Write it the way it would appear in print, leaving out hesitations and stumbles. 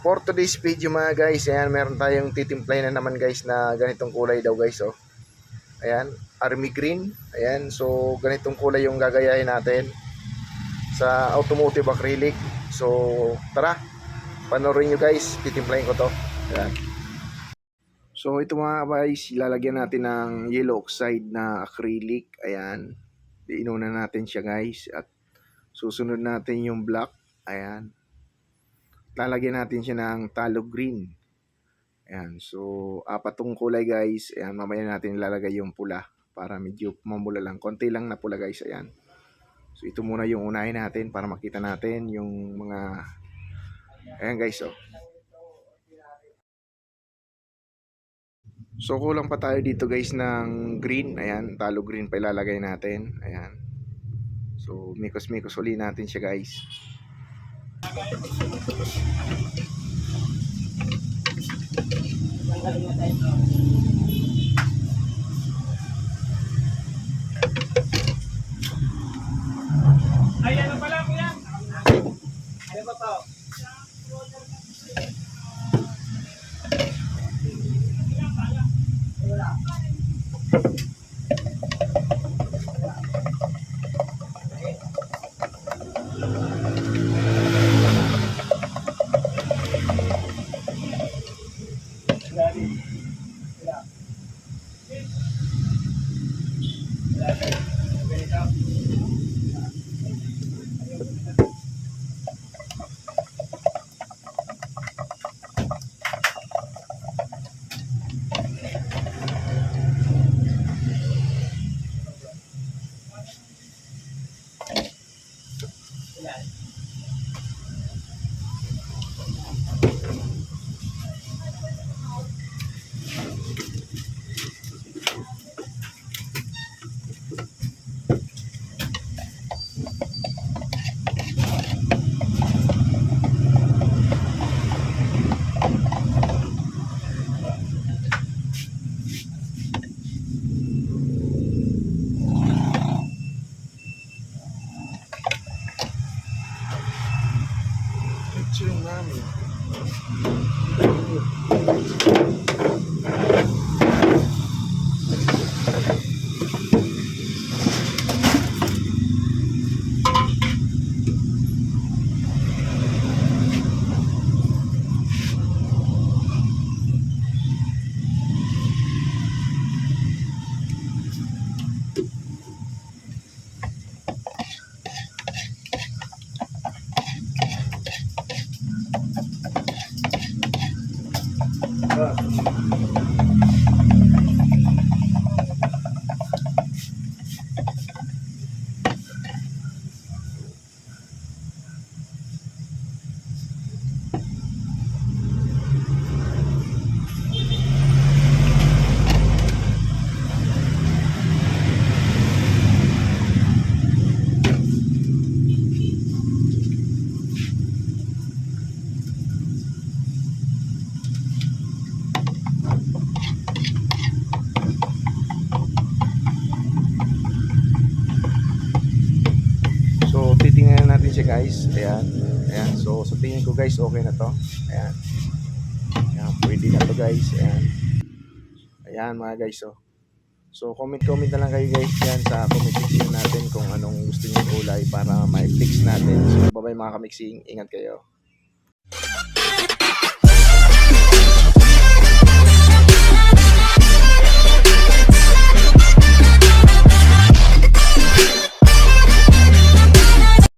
For today's video mga guys, ayan, meron tayong titimplay na naman guys na ganitong kulay daw guys, oh. Ayan, army green. Ayan, so ganitong kulay yung gagayahin natin sa automotive acrylic. So tara, panoorin nyo guys, titimplayin ko to. Ayan. So ito mga guys, ilalagyan natin ng yellow oxide na acrylic. Ayan, inuuna natin siya guys at susunod natin yung black. Ayan, lalagyan natin siya ng tallow green. Ayan, so apat tong kulay guys. Ayan, mamaya natin ilalagay yung pula para medyo mamula lang. Konti lang na pula guys. Ayan. So ito muna yung unahin natin para makita natin yung mga, ayan guys, oh. So kulang pa tayo dito guys ng green. Ayan, tallow green pa ilalagay natin. Ayan. So mikos-mikos uli natin siya guys. Ay, ano pala kuya? Ano ba to? Picture namin. So titingnan natin siya guys. Ayan. Ayan. So sa tingin ko guys, okay na to. Ayan. Ayan, pwede na to guys. Ayan. Ayan mga guys, oh. So comment na lang kayo guys yan sa comment section natin kung anong gusto niyo kulay para ma-fix natin. So bye bye mga kamixing. Ingat kayo.